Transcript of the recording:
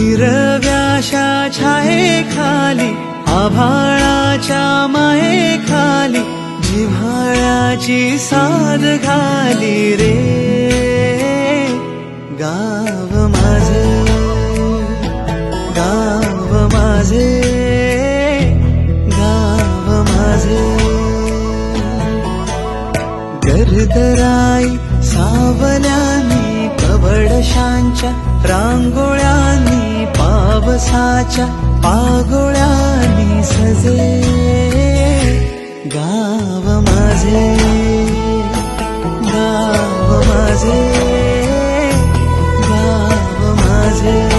हिरव्याशा छायेखाली आभाळाच्या मायेखाली जिव्हाळ्याची साद घाली रे गाव माझे, गाव माझे, गाव माझे. गर्दराई सावल्यानी कवडशांच्या रांगोळ्यांनी पावसाच्या पागोळ्यांनी सजे गाव माझे, गाव माझे, गाव माझे.